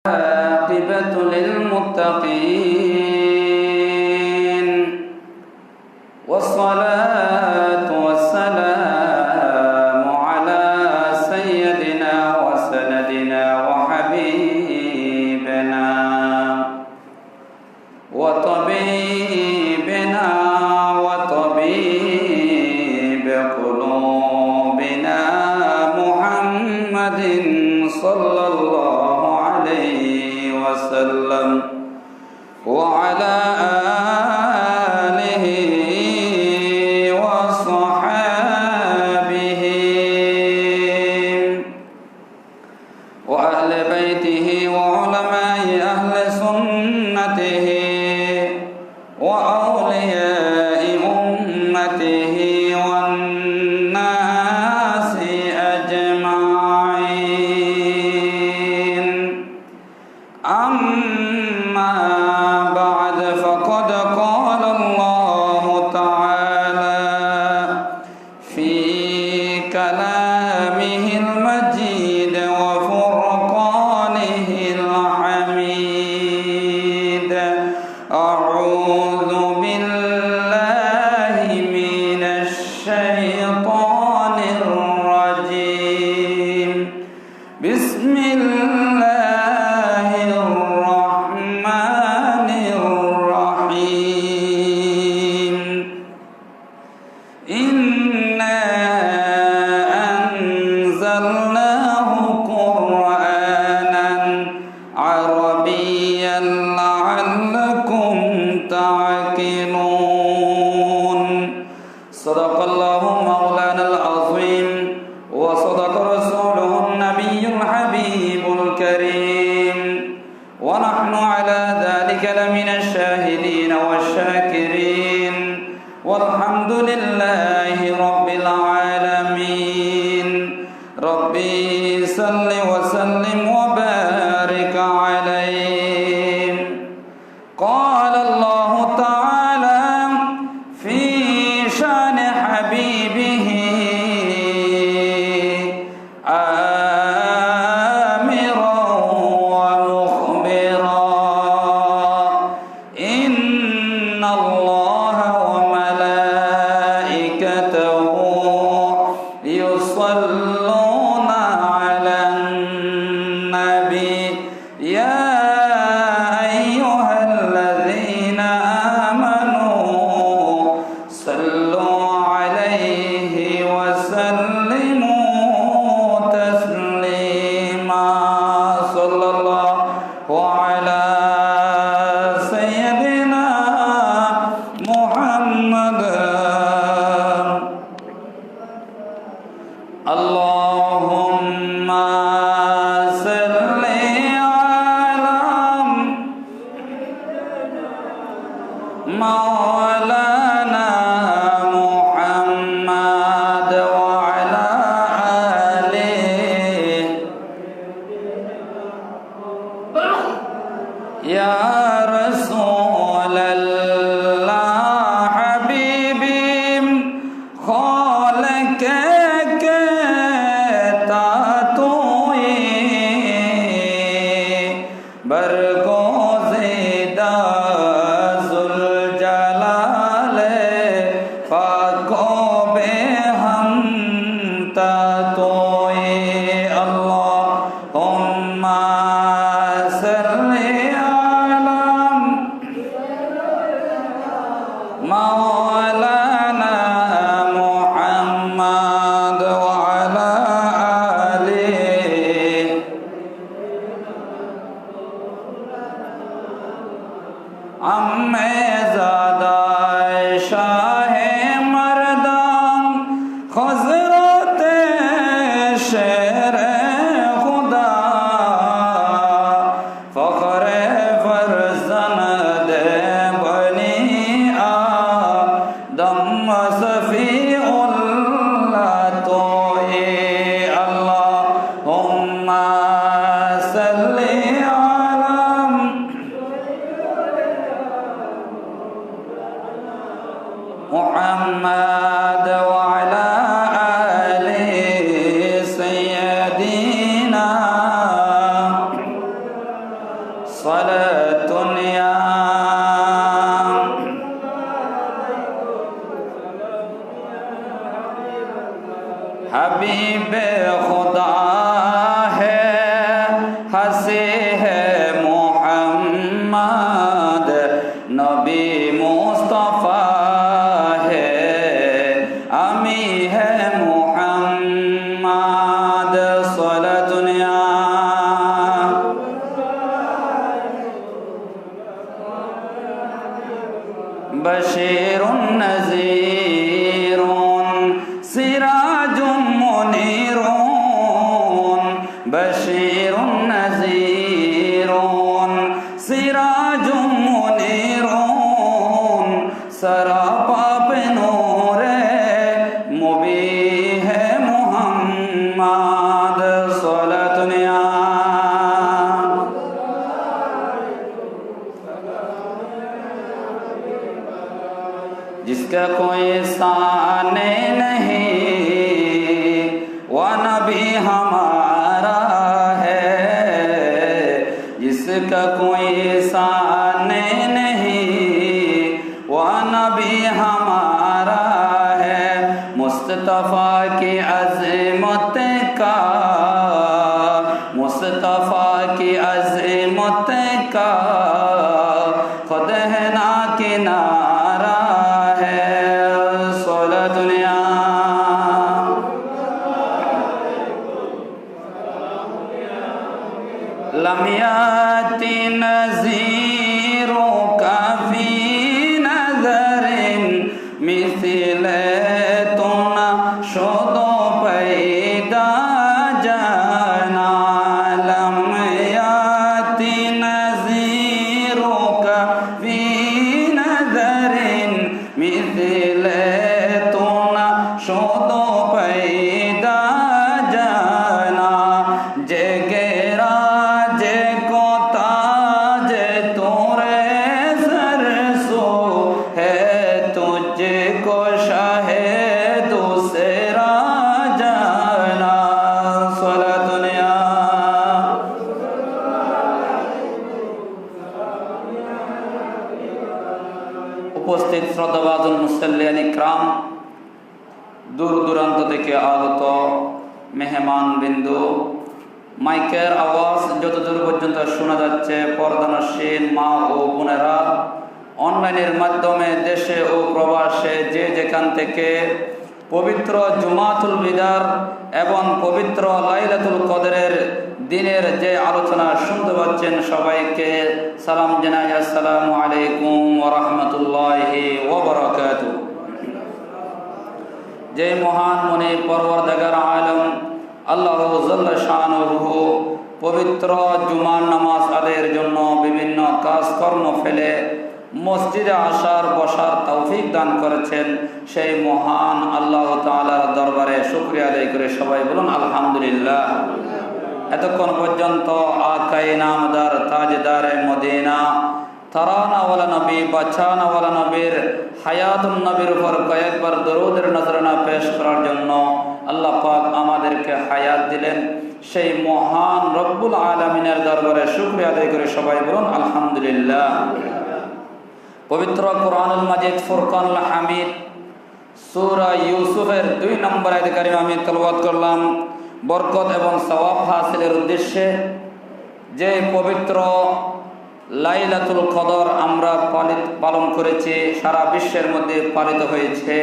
عاقبة للمتقين والصلاة والسلام على سيدنا وسندنا وحبيبنا وطبيبنا وطبيب قلوبنا محمد صلى الله عليه وسلم وعلى آله وصحابه وأهل بيته وعلماء أهل سنته وأولياء أمته والناس أجمعين أما بعد فقد قال الله تعالى في كلامه المجيد وفرقانه الحميد أعوذ بالله من الشيطان الرجيم بسم الله الرحمن الرحيم إنا أنزلناه قرآنا عربيا لعلكم تعقلون صدق الله مولانا العظيم وصدق رسوله النبي الحبيب الكريم ونحن على ذلك لمن الشاهدين والشاكرين والحمد لله رب العالمين ربي صل وسلم وبارك عليه قال الله تعالى في شان حبيبه آمرا ومخبرا إن الله وملائكته يصلون على النبي يا أيها الذين آمنوا صلوا عليه وسلموا تسليما صلى الله على سيدنا محمد اللهم صل على مولانا محمد وعلى آله يا رسول الله حبيبي خالق बरगोज़ेदा ज़ुलजलाले पाको बेहम तोए अल्लाहुम्मा सल्ली अला मौलाना मुहम्मद व अला आलिहि अम्मे ज़ादा शाहे मर्दां हज़रत शेर खुदा फ़ख्र फ़रज़ंद बनी आदम सफ़ीउल्लाह तोए अल्लाहुम्मा सल्ली अला صلاة يا حبیب خدا ہے ہنسی ہے محمد نبی مصطفیٰ ہے امی ہے محمد صلاة یا بشیر نذیر سراج منیر بشیر نذیر سراج منیر سراپا پہ نور مبین ہے محمد صلاة یا جس کا کوئی سان نہیں وہ نبی ہمارا ہے جس کا کوئی سان نہیں وہ نبی ہمارا ہے مصطفیٰ کی عظمت کا مصطفیٰ کی عظمت کا خود ہے نا کنارہ لم يأتي نذيرك في نذر مثلتنا شد پیدا جانا لم يأتي نذيرك في نذر مثلتنا شد پیدا جانا جگرا উপস্থিত শ্রদ্ধাভাজন মুসল্লিয়ান ইকরাম দূর দূরান্ত থেকে আগত মেহমান বিন্দু মাইকের আওয়াজ যতদূর পর্যন্ত শোনা যাচ্ছে পর্দানসীন মা ও বোনেরা অনলাইনের মাধ্যমে দেশে ও প্রবাসে যে যেখান থেকে পবিত্র জুমাতুল বিদার এবং পবিত্র লাইলাতুল কদরের দিনের যে আলোচনা শুনতে পাচ্ছেন সবাইকে সালাম জানাই আসসালামু আলাইকুম ওয়া রাহমাতুল্লাহি ওয়া বারাকাতুহু। যে মহান মুনি পরওয়ারদিগার আলম আল্লাহ জাল্লা শানুহু পবিত্র জুমার নামাজ আদায়ের জন্য বিভিন্ন কাজকর্ম ফেলে মসজিদে আসার বসার তৌফিক দান করেছেন সেই মহান আল্লাহ তাআলার দরবারে শুকরিয়া আদায় করে সবাই বলুন আলহামদুলিল্লাহ। এতক্ষণ পর্যন্ত আকায়ে নামদার তাজদারে মদিনা তারানাওয়ালা নবী বাচ্চানাওয়ালা নবীর হায়াতুন নবীর উপর কয়েকবার দরুদের নজরানা পেশ করার জন্য আল্লাহ পাক আমাদেরকে হায়াত দিলেন সেই মহান রব্বুল আলামিনের দরবারে শুকরিয়া আদায় করে সবাই বলুন আলহামদুলিল্লাহ। পবিত্র কোরআনুল মাজিদ ফুরকানুল হামিদ সূরা ইউসুফের 2 নম্বর আয়াত কারিমা আমি তেলাওয়াত করলাম বরকত এবং সওয়াব হাসিলের উদ্দেশ্যে। যে পবিত্র লাইলাতুল কদর আমরা পালন করেছি, সারা বিশ্বের মধ্যে পালিত হয়েছে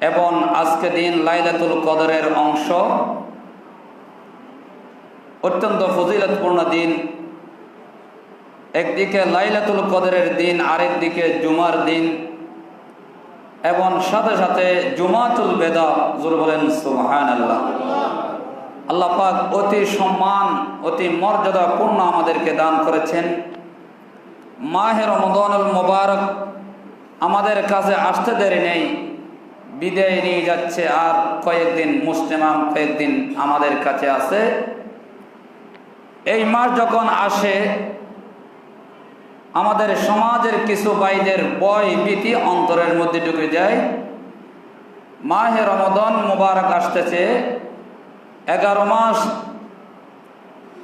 এবং আজকে দিন লাইলাতুল কদরের অংশ, অত্যন্ত ফজিলতপূর্ণ দিন। একদিকে লাইলাতুল কদরের দিন, আরেকদিকে জুমার দিন এবং সাথে সাথে জুমাতুল বেদা। জোর বলেন সুবহানাল্লাহ। আল্লাহ পাক অতি সম্মান অতি মর্যাদাপূর্ণ আমাদেরকে দান করেছেন। মাহে রমাদানুল মুবারক আমাদের কাছে আসতে দেরি নেই, বিদায় নিয়ে যাচ্ছে। আর কয়েকদিন মুসলিমান কয়েকদিন আমাদের কাছে আছে। এই মাস যখন আসে আমাদের সমাজের কিছু ভাইদের ভয় ভীতি অন্তরের মধ্যে ঢুকে যায়। মাহে রমাদান মুবারক আসতেছে, 11 মাস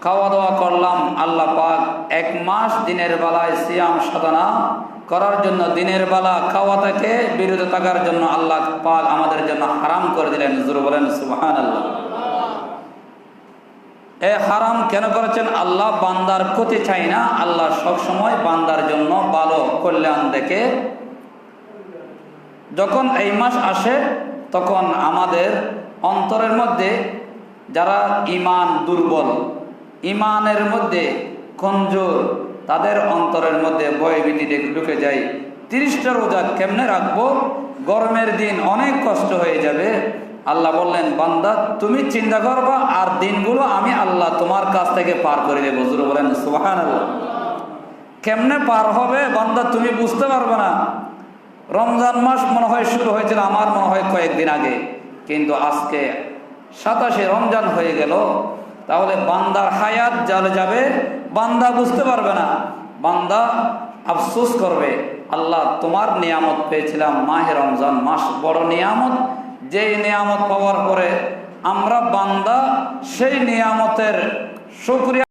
খাওয়া দাওয়া করলাম, আল্লাহ পাক 1 মাস দিনের বেলায় সিয়াম সাধনা করার জন্য, দিনের বেলা খাওয়া থেকে বিরত থাকার জন্য আল্লাহ পাক আমাদের জন্য হারাম করে দিলেন। হুজুর বলেন সুবহানাল্লাহ। এ হারাম কেন করেছেন? আল্লাহ বান্দার ক্ষতি চাই না, আল্লাহ সব সময় বান্দার জন্য ভালো কল্যাণ দেখে। যখন এই মাস আসে তখন আমাদের অন্তরের মধ্যে যারা ঈমান দুর্বল, ঈমানের মধ্যে কমজোর, তাদের অন্তরের মধ্যে ভয়ভীতি ঢুকে যায়। 30টা রোজা কেমনে রাখবো? গরমের দিন অনেক কষ্ট হয়ে যাবে। আল্লাহ বললেন, বান্দা তুমি চিন্তা করবা, আর দিনগুলো আমি আল্লাহ তোমার কাছ থেকে পার করে দেব। হুজুর বলেন সুবহানাল্লাহ। কেমনে পার হবে বান্দা তুমি বুঝতে পারবে না। রমজান মাস মনে হয় শুরু হয়েছিল আমার মনে হয় কয়েকদিন আগে, কিন্তু আজকে 27শে রমজান হয়ে গেল। তাহলে বান্দার হায়াত জালে যাবে, বান্দা বুঝতে পারবে না, বান্দা আফসোস করবে, আল্লাহ তোমার নিয়ামত পেয়েছিলাম, মাহে রমজান মাস বড় নিয়ামত, যেই নিয়ামত পাওয়ার পরে আমরা বান্দা সেই নিয়ামতের শুকরিয়া